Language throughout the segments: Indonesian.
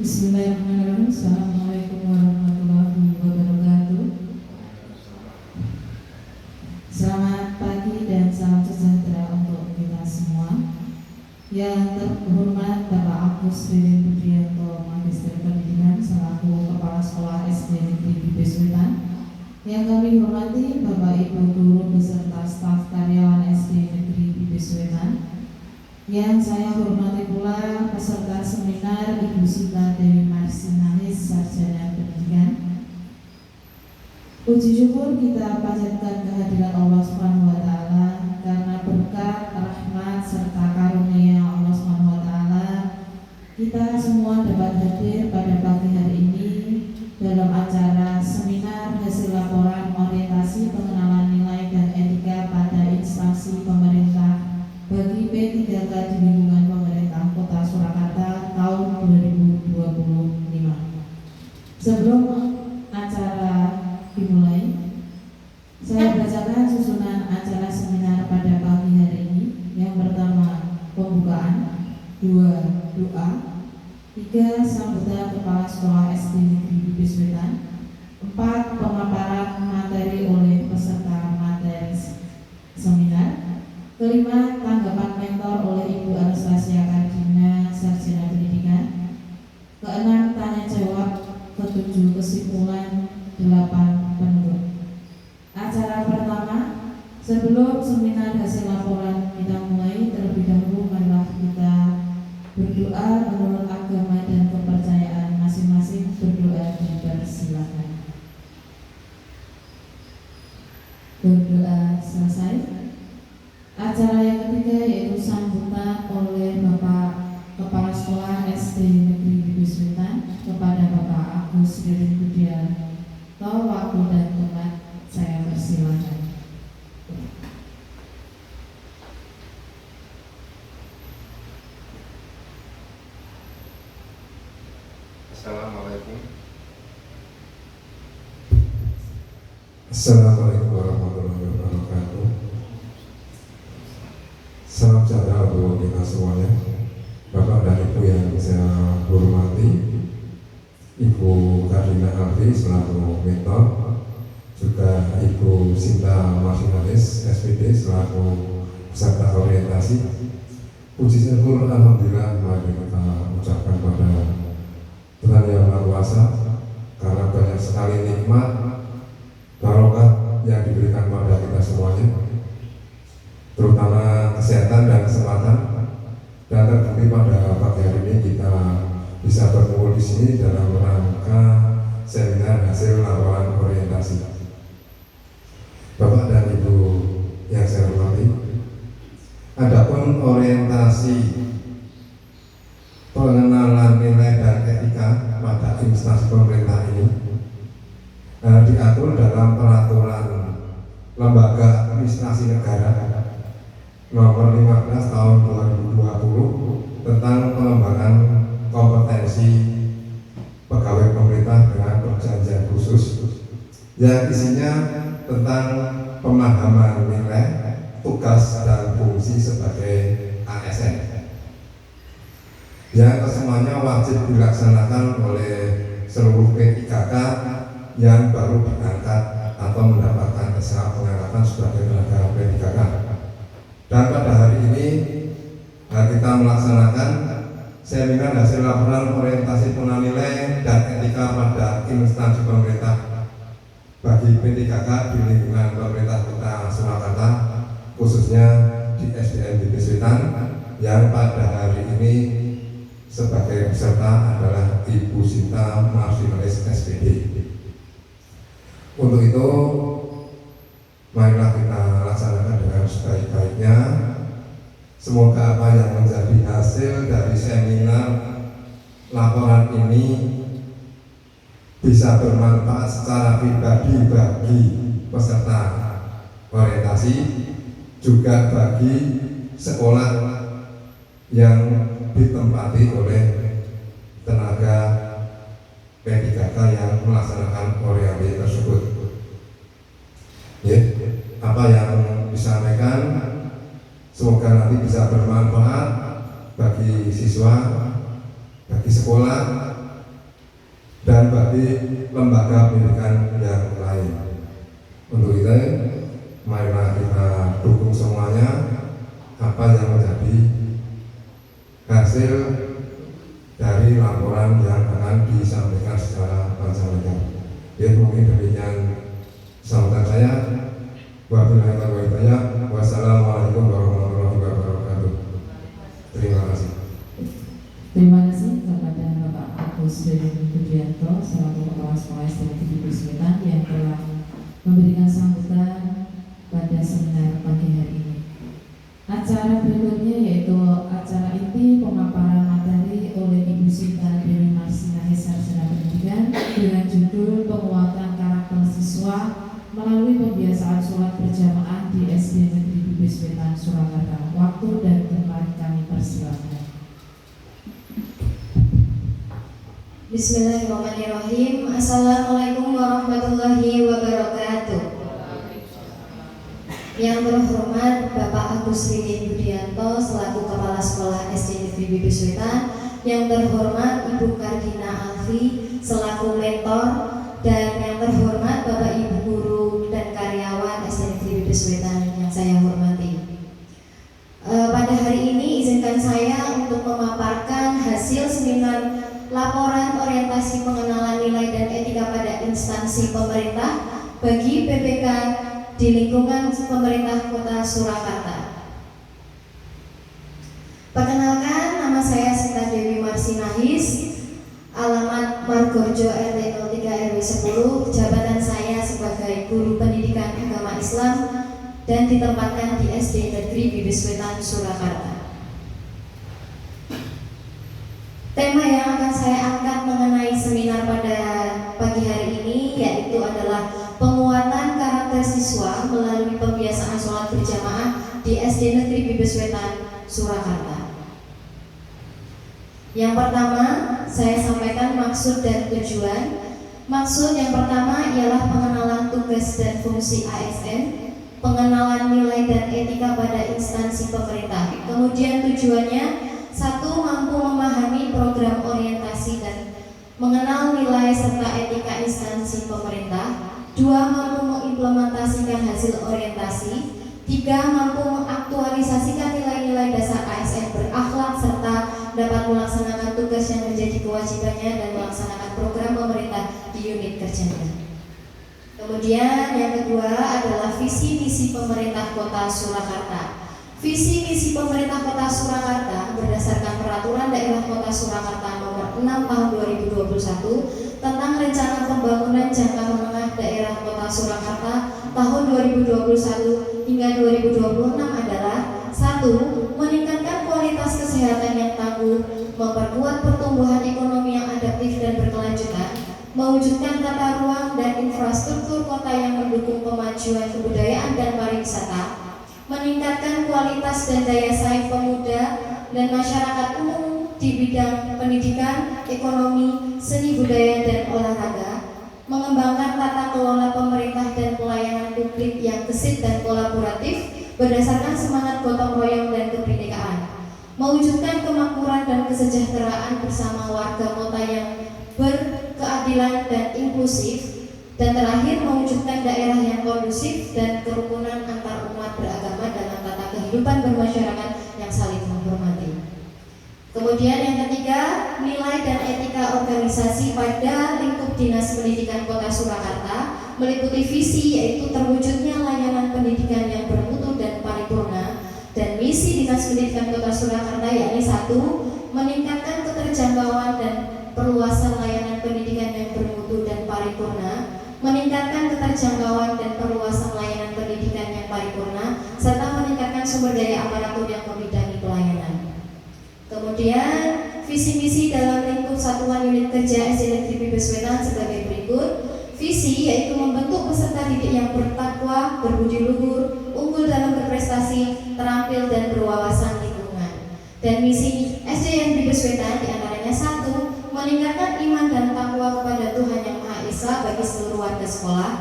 Bismillahirrahmanirrahim. Assalamualaikum warahmatullahi wabarakatuh. Selamat pagi dan salam sejahtera untuk kita semua. Yang terhormat Bapak Agus Ririn Budianto, Magister Pendidikan selaku Kepala Sekolah SD Negeri Bibis Wetan. Yang kami hormati Bapak Ibu guru beserta staf karyawan SD Negeri Bibis Wetan. Yang saya hormati pula peserta seminar Ibu Sita Dewi Marsinais, Sarjana Pendidikan. Puji syukur kita panjatkan kehadiran Allah Subhanahu wa taala karena berkat, rahmat serta karunia Allah Subhanahu wa taala kita semua dapat hadir pada pagi hari ini dalam acara seminar hasil laporan orientasi pengenalan nilai dan etika pada instansi pemerintah bagi P3K di lingkungan pemerintah Kota Surakarta tahun 2025. Sebelum acara dimulai, saya bacakan susunan acara seminar pada pagi hari ini. Yang pertama, pembukaan, 2, doa, 3, sambutan Kepala Sekolah SD Negeri Bibis Wetan, 4, pemaparan materi oleh peserta materi seminar, kelima, tanggapan mentor oleh Ibu Anastasia Kardina, Sarjana Pendidikan, keenam, tanya jawab, ketujuh, kesimpulan, 8, penutup. Acara pertama, sebelum seminar hasil laporan kita mulai, terlebih dahulu marilah kita berdoa menurut agama dan kepercayaan masing-masing. Berdoa dipersilakan. Berdoa selesai. Acara yang ketiga yaitu sambutan oleh Bapak Kepala Sekolah SD Negeri Bibis Wetan kepada Bapak Agus Ririn Budianto. Waktu dan tempat saya persilakan. Assalamualaikum. Assalamualaikum warahmatullahi wabarakatuh. Salam sejahtera untuk kita semuanya. Bapak dan Ibu yang saya hormati, Ibu Kardina Alfi selaku mentor, juga Ibu Sinta Marsinais SPD selaku peserta orientasi. Puji syukur alhamdulillah mari kita ucapkan pada Tuhan Yang Maha Kuasa karena banyak sekali nikmat barokah yang diberikan pada kita semuanya, terutama kesehatan dan kesempatan. Dan terbukti pada pagi hari ini kita bisa berkumpul di sini dalam rangka seminar hasil laporan orientasi. Bapak dan Ibu yang saya hormati, adapun orientasi pengenalan nilai dan etika pada instansi pemerintah ini diatur dalam peraturan Lembaga Administrasi Negara nomor 15 tahun 2020 tentang pengembangan kompetensi pegawai pemerintah dengan perjanjian khusus yang isinya tentang pemahaman nilai, tugas dan fungsi sebagai ASN yang kesemuanya wajib dilaksanakan oleh seluruh P3K yang baru diangkat atau mendapatkan SK pengangkatan sebagai tenaga P3K. Dan pada hari ini kita melaksanakan seminar hasil laporan orientasi pengenalan nilai dan etika pada instansi pemerintah bagi P3K di lingkungan pemerintah Kota Surakarta, khususnya di SDN Bibis Wetan, yang pada hari ini sebagai peserta adalah Ibu Sinta Marsinais SPD. Untuk itu, marilah kita laksanakan dengan sebaik-baiknya. Semoga apa yang menjadi hasil dari seminar laporan ini bisa bermanfaat secara pribadi bagi peserta orientasi, juga bagi sekolah yang ditempati oleh tenaga P3K yang melaksanakan orientasi tersebut. Ya, apa yang disampaikan semoga nanti bisa bermanfaat bagi siswa, bagi sekolah, dan bagi lembaga pendidikan yang lain. Untuk itu, marilah kita dukung semuanya apa yang menjadi hasil dari laporan yang akan disampaikan secara panjang. Ya, mungkin demikian sambutan saya. Wabillahi taufiq wal hidayah. Wassalamualaikum warahmatullahi wabarakatuh. Terima kasih. Terima kasih kepada Bapak Agus Ririn Budianto selaku Kepala Sekolah SD Negeri Biswetan yang telah memberikan sambutan pada seminar pagi hari ini. Acara berikutnya yaitu acara inti pemaparan materi oleh Ibu Sinta Dewi Marsinahi Sarjana Pendidikan dengan judul penguatan karakter siswa melalui pembiasaan sholat berjamaah di SD Negeri Biswetan Surakarta. Waktu dan tempat kami persilakan. Bismillahirrahmanirrahim. Assalamualaikum warahmatullahi wabarakatuh. Yang terhormat Bapak Agus Ririn Budianto selaku Kepala Sekolah SD Negeri Biswetan, yang terhormat Ibu Kardina Alfi selaku mentor, dan yang terhormat Bapak Ibu guru dan karyawan SD Negeri Biswetan yang saya hormati. Pada hari ini izinkan saya untuk memaparkan hasil seminar laporan orientasi pengenalan nilai dan etika pada instansi pemerintah bagi PPK di lingkungan pemerintah Kota Surakarta. Perkenalkan, nama saya Sinta Dewi Marsinahis, alamat Margorjo RT 03 RW 10, jabatan saya sebagai guru pendidikan agama Islam dan ditempatkan di SD Negeri Biswetan Surakarta. Tema yang akan saya angkat mengenai seminar pada pagi hari ini yaitu adalah penguatan karakter siswa melalui pembiasaan sholat berjamaah di SD Negeri Biswetan Surakarta. Yang pertama, saya sampaikan maksud dan tujuan. Maksud yang pertama ialah pengenalan tugas dan fungsi ASN, pengenalan nilai dan etika pada instansi pemerintah. Kemudian tujuannya, 1. Mampu memahami program orientasi dan mengenal nilai serta etika instansi pemerintah. 2. Mampu mengimplementasikan hasil orientasi. 3. Mampu mengaktualisasikan nilai-nilai dasar ASN berakhlak serta dapat melaksanakan tugas yang menjadi kewajibannya dan melaksanakan program pemerintah di unit kerjanya. Kemudian yang kedua adalah visi misi pemerintah Kota Surakarta. Visi misi pemerintah Kota Surakarta berdasarkan Peraturan Daerah Kota Surakarta Nomor 6 Tahun 2021 tentang Rencana Pembangunan Jangka Menengah Daerah Kota Surakarta tahun 2021 hingga 2026 adalah 1. Meningkatkan kualitas kesehatan yang tangguh, memperkuat pertumbuhan ekonomi yang adaptif dan berkelanjutan, mewujudkan tata ruang dan infrastruktur kota yang mendukung kemajuan kebudayaan dan pariwisata, meningkatkan kualitas dan daya saing pemuda dan masyarakat umum di bidang pendidikan, ekonomi, seni budaya, dan olahraga, mengembangkan tata kelola pemerintah dan pelayanan publik yang gesit dan kolaboratif berdasarkan semangat gotong royong dan kebinekaan, mewujudkan kemakmuran dan kesejahteraan bersama warga kota yang berkeadilan dan inklusif, dan terakhir mewujudkan daerah yang kondusif dan kerukunan antar umat beragama dalam tata kehidupan bermasyarakat yang saling menghormati. Kemudian yang ketiga, nilai dan etika organisasi pada lingkup Dinas Pendidikan Kota Surakarta meliputi visi yaitu terwujudnya layanan pendidikan yang bermutu dan paripurna, dan misi Dinas Pendidikan Kota Surakarta yakni 1. Meningkatkan keterjangkauan dan perluasan layanan pendidikan yang bermutu dan paripurna, meningkatkan keterjangkauan dan perluasan layanan pendidikan yang paripurna, serta meningkatkan sumber daya aparatur yang membidangi pelayanan. Kemudian visi misi dalam lingkup satuan unit kerja SD Negeri Biswetan sebagai berikut. Visi yaitu membentuk peserta didik yang bertakwa, berbudi luhur, unggul dalam berprestasi, terampil dan berwawasan lingkungan. Dan misi SD Negeri Biswetan diantaranya 1. Meningkatkan iman dan takwa kepada Tuhan Yang Maha Esa bagi seluruh warga sekolah.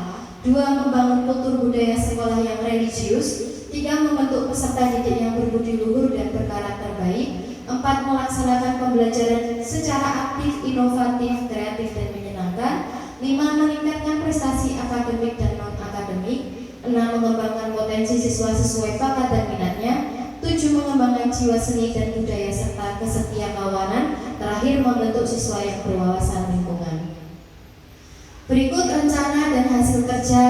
2. Membangun kultur budaya sekolah yang religius. 3. Membentuk peserta didik yang berbudi luhur dan berkarakter baik. 4. Melaksanakan pembelajaran secara aktif, inovatif, kreatif, dan menyenangkan. 5. Meningkatkan prestasi akademik dan non-akademik. 6. Mengembangkan potensi siswa sesuai bakat dan minatnya. 7. Mengembangkan jiwa seni dan budaya serta kesetiakawanan. Terakhir, membentuk siswa yang berwawasan lingkungan. Berikut rencana dan hasil kerja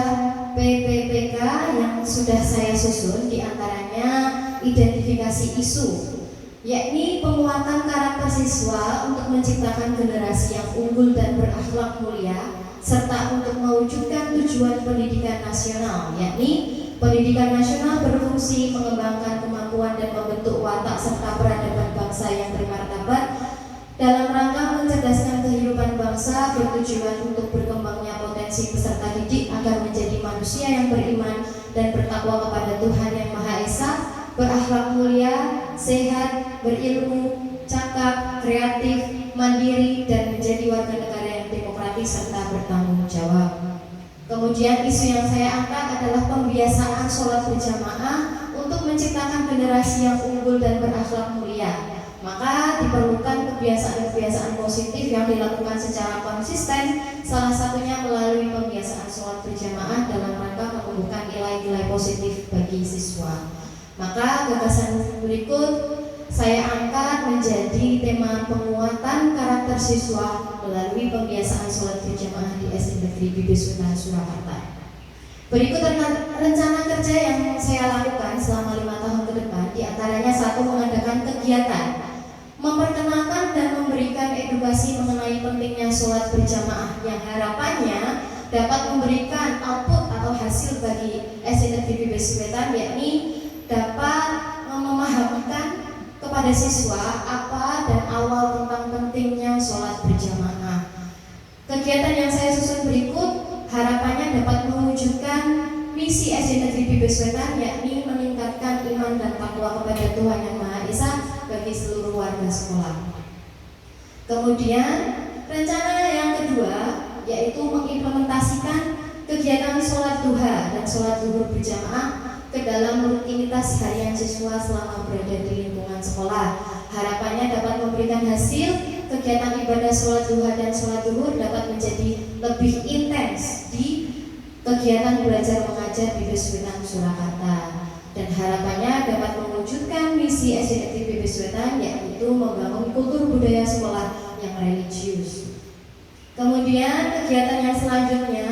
PPPK yang sudah saya susun, diantaranya identifikasi isu, yakni penguatan karakter siswa untuk menciptakan generasi yang unggul dan berakhlak mulia, serta untuk mewujudkan tujuan pendidikan nasional, yakni pendidikan nasional berfungsi mengembangkan kemampuan dan membentuk watak serta peradaban bangsa yang bermartabat dalam rangka mencerdaskan kehidupan bangsa, bertujuan untuk berkembangnya potensi peserta didik agar menjadi manusia yang beriman dan bertakwa kepada Tuhan Yang Maha Esa, berakhlak mulia, sehat, berilmu, cakap, kreatif, mandiri, dan menjadi warga negara yang demokratis serta bertanggung jawab. Kemudian isu yang saya angkat adalah pembiasaan sholat berjamaah untuk menciptakan generasi yang unggul dan berakhlak mulia. Maka diperlukan kebiasaan-kebiasaan positif yang dilakukan secara konsisten, salah satunya melalui pembiasaan sholat berjamaah dalam rangka menumbuhkan nilai-nilai positif bagi siswa. Maka gagasan berikut saya angkat menjadi tema penguatan karakter siswa melalui pembiasaan sholat berjamaah di SD Negeri Bibis Utara Surakarta. Berikut rencana kerja yang saya lakukan selama 5 tahun ke depan, diantaranya 1. Mengadakan kegiatan memperkenalkan dan memberikan edukasi mengenai pentingnya sholat berjamaah yang harapannya dapat memberikan output atau hasil bagi SD Negeri Bibis Wetan, yakni dapat memahamkan kepada siswa apa dan awal tentang pentingnya sholat berjamaah. Kegiatan yang saya susun berikut harapannya dapat mewujudkan misi SD Negeri Bibis Wetan, yakni meningkatkan iman dan takwa kepada Tuhan Yang Maha Esa bagi seluruh warga sekolah. Kemudian rencana yang kedua yaitu mengimplementasikan kegiatan sholat duha dan sholat zuhur berjamaah ke dalam rutinitas harian siswa selama berada di lingkungan sekolah. Harapannya dapat memberikan hasil, kegiatan ibadah sholat duha dan sholat zuhur dapat menjadi lebih intens di kegiatan belajar mengajar di Bibis Wetan Surakarta, dan harapannya dapat mewujudkan misi SD Negeri Bibis Wetan, yaitu membangun kultur budaya sekolah yang religius. Kemudian kegiatan yang selanjutnya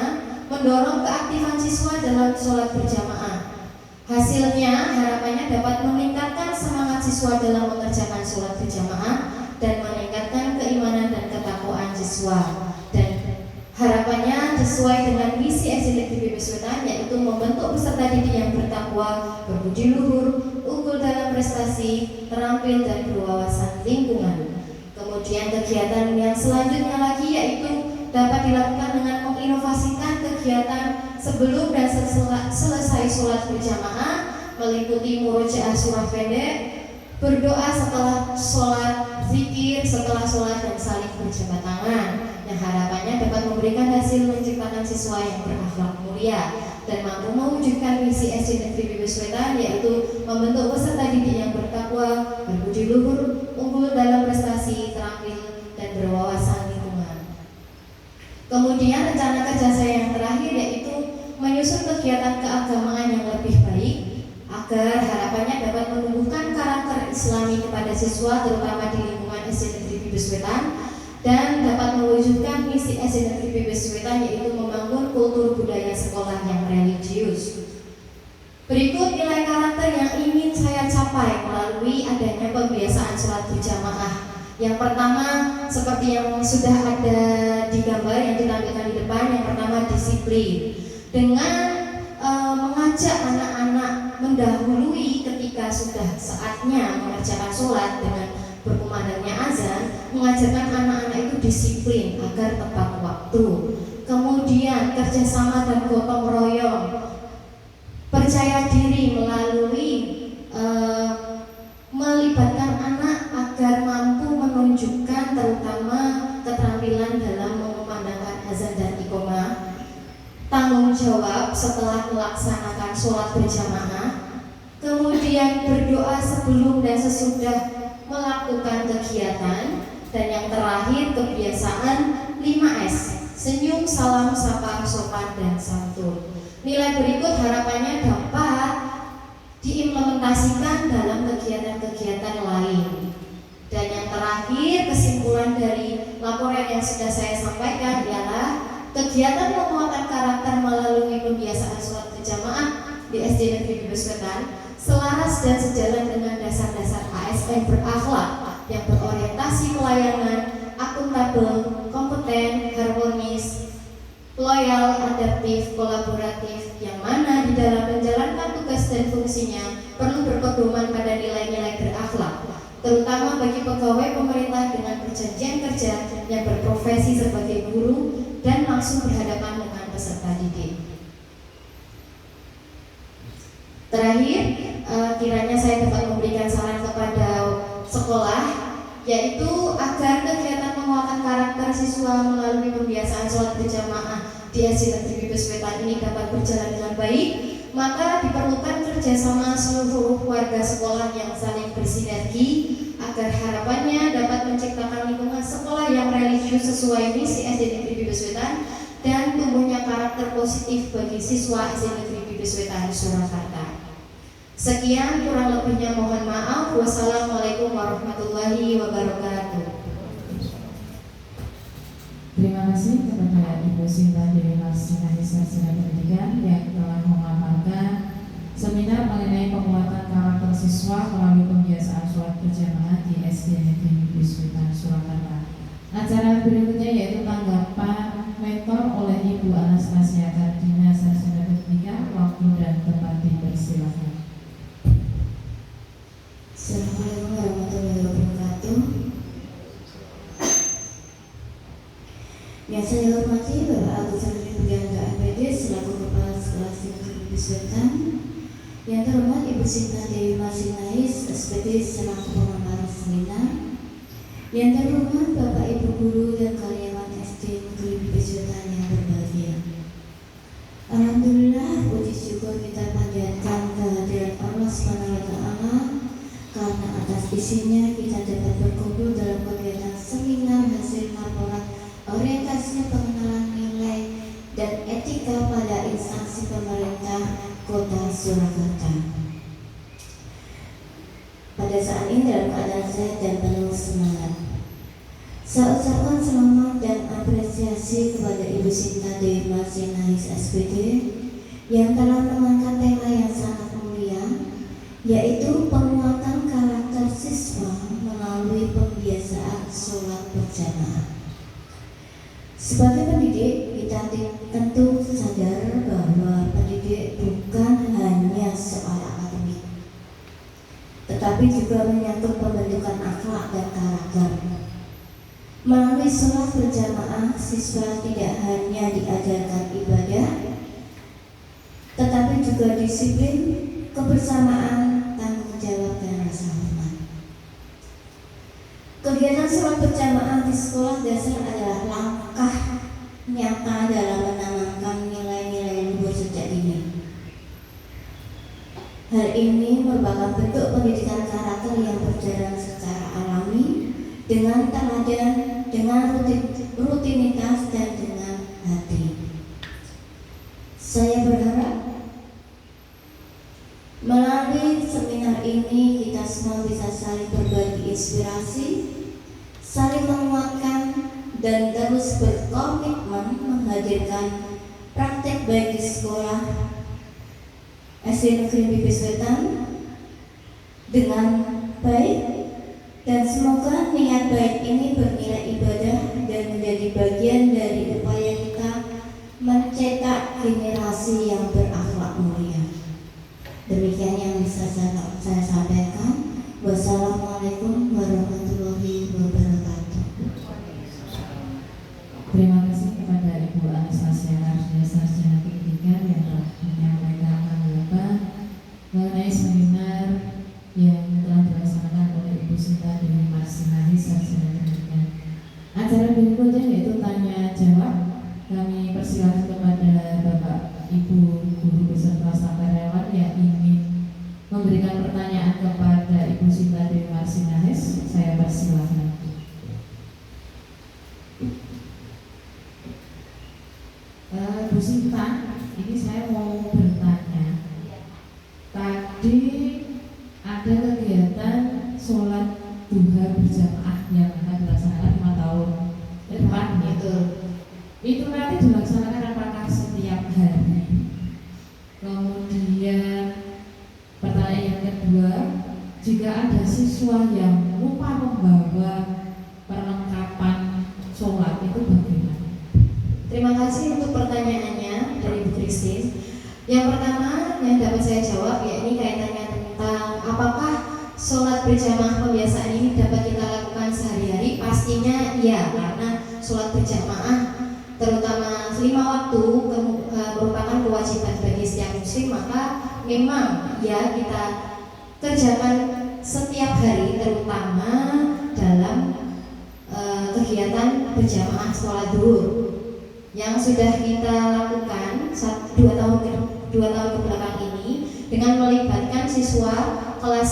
mendorong keaktifan siswa dalam sholat berjamaah. Hasilnya harapannya dapat meningkatkan semangat siswa dalam mengerjakan sholat berjamaah dan meningkatkan keimanan dan ketakwaan siswa. Dan harapannya sesuai dengan misi SD Negeri Bibis Wetan, yaitu membentuk peserta didik yang bertakwa, berbudi luhur, unggul dalam prestasi, terampil dan berwawasan lingkungan. Kemudian kegiatan yang selanjutnya lagi yaitu dapat dilakukan dengan menginovasikan kegiatan sebelum dan selesai sholat berjamaah, meliputi murojaah surah pendek, berdoa setelah sholat, zikir setelah sholat, dan saling berjabat tangan. Yang harapannya dapat memberikan hasil menciptakan siswa yang berakhlak mulia dan mampu mewujudkan misi SD Negeri Bibis Wetan, yaitu membentuk peserta didik yang bertakwa, berbudi luhur, unggul dalam prestasi, terampil dan berwawasan lingkungan. Kemudian rencana kerja saya yang terakhir yaitu menyusun kegiatan keagamaan yang lebih baik agar harapannya dapat menumbuhkan karakter Islami kepada siswa, terutama di lingkungan SD Negeri Bibis Wetan, dan dapat mewujudkan misi SD Negeri Bibis Wetan, yaitu membangun kultur budaya sekolah yang religius. Berikut nilai karakter yang ingin saya capai melalui adanya pembiasaan sholat berjamaah. Yang pertama, seperti yang sudah ada di gambar yang ditampilkan di depan, yang pertama disiplin. Dengan mengajak anak-anak mendahului ketika sudah saatnya mengerjakan sholat dengan berkumandangnya azan, mengajarkan anak-anak itu disiplin agar tepat waktu. Kemudian kerjasama dan gotong royong, percaya diri melalui melibatkan anak agar mampu menunjukkan terutama keterampilan dalam mengumandangkan azan dan iqomah, tanggung jawab setelah melaksanakan sholat berjamaah, kemudian berdoa sebelum dan sesudah melakukan kegiatan, dan yang terakhir kebiasaan 5S, senyum, salam, sapa, sopan, dan santun. Nilai berikut harapannya dapat diimplementasikan dalam kegiatan-kegiatan lain. Dan yang terakhir, kesimpulan dari laporan yang sudah saya sampaikan ialah kegiatan penguatan karakter melalui pembiasaan sholat berjamaah di SD Negeri Brebes Wetan selaras dan sejalan dengan dasar-dasar ASN berakhlak yang berorientasi pelayanan, akuntabel, kompeten, harmonis, loyal, adaptif, kolaboratif, yang mana di dalam menjalankan tugas dan fungsinya perlu berpedoman pada nilai-nilai berakhlak, terutama bagi pegawai pemerintah dengan perjanjian kerja yang berprofesi sebagai guru dan langsung berhadapan dengan peserta didik. Terakhir, kiranya saya dapat memberikan saran kepada sekolah, yaitu agar kegiatan penguatan karakter siswa melalui pembiasaan sholat berjamaah di SD Negeri Brebes Wetan ini dapat berjalan dengan baik, maka diperlukan kerjasama seluruh warga sekolah yang saling bersinergi agar harapannya dapat menciptakan lingkungan sekolah yang religius sesuai misi SD Negeri Brebes Wetan dan tumbuhnya karakter positif bagi siswa SD Negeri Brebes Wetan Surakarta. Sekian, kurang lebihnya mohon maaf. Wassalamualaikum warahmatullahi wabarakatuh. Terima kasih kepada Ibu Sinta Dewi Marsinahis Sarjana Pendidikan yang telah memaparkan seminar mengenai penguatan karakter siswa melalui pembiasaan sholat berjamaah di SD Negeri Brebes Wetan Surakarta. Acara berikutnya yaitu tanggapan mentor oleh Ibu Anastasia Kardina Sarjana Pendidikan. Waktu dan tempat dipersilakan. Assalamualaikum warahmatullahi wabarakatuh. Yang saya hormati Bapak Agus Andri Pugianto MPD selaku Kepala Sekolah Negeri Brebes Wetan. Yang terhormat Ibu Sinta Dewi Marsinahis SPD selaku pengamat seminar. Yang terhormat Bapak Ibu guru dan karyawan SD Negeri Brebes Wetan yang berbahagia. Alhamdulillah, puji syukur kita panjatkan kehadiran Allah SWT karena atas isinya kita dapat berkumpul dalam kegiatan seminar hasil laporan orientasi pengenalan nilai dan etika pada instansi pemerintah Kota Surakarta. Pada saat ini dalam keadaan sehat dan penuh semangat, saya ucapkan selamat dan apresiasi kepada Ibu Sinta Dewi Marsinahis SPD yang telah mengangkat tema yang sangat mulia, yaitu penguatan karakter siswa melalui pembiasaan sholat berjamaah. Sebagai pendidik, kita tentu sadar bahwa pendidik bukan hanya soal akademik, tetapi juga menyangkut pembentukan akhlak dan karakter. Melalui sholat berjamaah, siswa tidak hanya diajarkan ibadah, tetapi juga disiplin, kebersamaan, tanggung jawab, dan rasa hormat. Kegiatan sholat berjamaah di sekolah dasar adalah langkah nyata dalam menanamkan nilai-nilai luhur sejak dini. Hal ini merupakan bentuk pendidikan karakter yang berjalan secara alami, dengan teladan, dengan rutinitas, dan dengan hati. Saya berharap melalui seminar ini kita semua bisa saling berbagi inspirasi, saling menguatkan, dan terus berkomitmen menghadirkan praktek baik di sekolah SD Negeri Brebes Wetan dengan baik, dan semoga niat baik ini bernilai ibadah dan menjadi bagian dari upaya kita mencetak generasi yang berakhlak mulia. Demikian yang bisa saya sampaikan. Wassalamualaikum warahmatullahi wabarakatuh. Terima kasih kepada Ibu Anastasia Kardina Sarjana Pendidikan yang telah menyampaikan tanggapan mengenai seminar yang telah dilaksanakan oleh Ibu Sinta Dewi Marsinahis Sarjana Pendidikan. Acara berikutnya yaitu tanya jawab. Kami persilakan kepada Bapak Ibu guru beserta staf karyawan yang ingin memberikan pertanyaan kepada Ibu Sinta Dewi Marsinahis. Saya persilakan. Ustaz, ini saya mau bertanya. Tadi ada kegiatan sholat duha berjamaah yang akan dilaksanakan 5 tahun ke depan Itu itu nanti dilaksanakan apakah setiap hari? Kemudian pertanyaan yang kedua, jika ada siswa yang lupa membawa perlengkapan sholat itu bagaimana? terima kasih untuk pertanyaannya dari Bu Christine. Yang pertama yang dapat saya jawab ya ini kaitannya tentang apakah sholat berjamaah pembiasaan ini dapat kita lakukan sehari-hari? Pastinya iya, karena sholat berjamaah terutama 5 waktu merupakan kewajiban bagi setiap muslim, maka memang ya kita kerjakan setiap hari terutama dalam kegiatan berjamaah sholat zuhur yang sudah kita lakukan 2 tahun kebelakang ini dengan melibatkan siswa kelas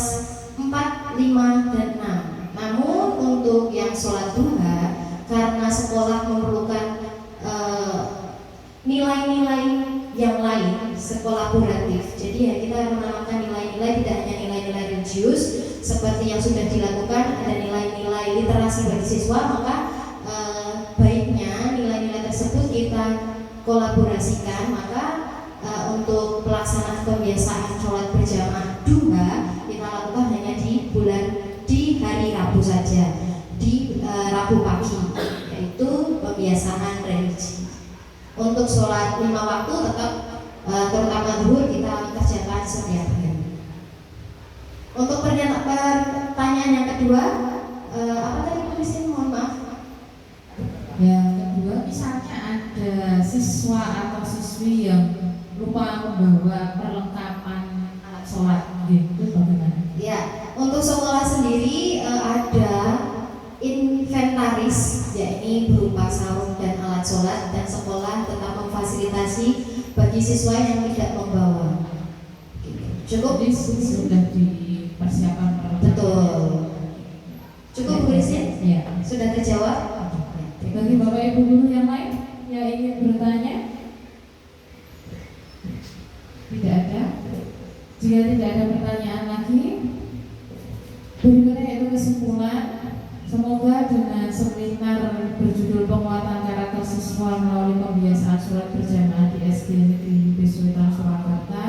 4, 5, dan 6. Namun untuk yang sholat duha karena sekolah memerlukan nilai-nilai yang lain, sekolaboratif. Jadi ya kita menanamkan nilai-nilai tidak hanya nilai-nilai religius seperti yang sudah dilakukan, ada nilai-nilai literasi bagi siswa, maka baiknya nilai-nilai tersebut kita kolaborasikan. Maka untuk pelaksanaan kebiasaan sholat berjamaah duha kita lakukan hanya di hari Rabu saja, di Rabu pagi, yaitu pembiasaan religi. Untuk sholat 5 waktu tetap terutama zuhur kita kerjakan setiap hari. Untuk pertanyaan yang kedua, apa tadi Bu Christine? Mohon maaf. Yang kedua, misalnya ada siswa atau siswi yang lupa membawa perlengkapan alat sholat, gitu bagaimana? Ya, untuk sekolah sendiri ada inventaris, yakni berupa sarung dan alat sholat, dan sekolah tetap memfasilitasi bagi siswa yang tidak membawa. Cukup? Jadi sudah dipersiapkan perlengkapan. Betul. Cukup Bu Christine? Ya. Sudah terjawab? Bagi Bapak Ibu guru yang lain yang ingin bertanya? Tidak ada. Jika tidak ada pertanyaan lagi, berikutnya yaitu kesimpulan. Semoga dengan seminar berjudul penguatan karakter siswa melalui pembiasaan sholat berjamaah di SD Negeri Biswetan Surakarta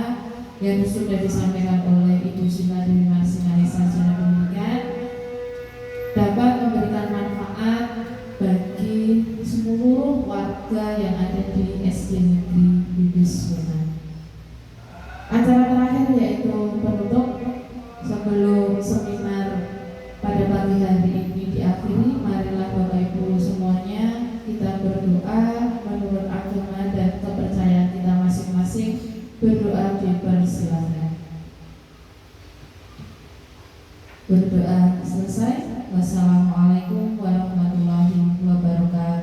yang sudah disampaikan oleh Ibu Sila Dewi Marsina Sarjana Pendidikan dapat memberikan manfaat bagi seluruh warga yang ada di SD Negeri Biswetan. Acara terakhir yaitu penutup sebelum seminar pada pagi hari ini diakhiri. Marilah Bapak Ibu semuanya kita berdoa menurut agama dan kepercayaan kita masing-masing. Berdoa dipersilakan. Berdoa selesai. Wassalamualaikum warahmatullahi wabarakatuh.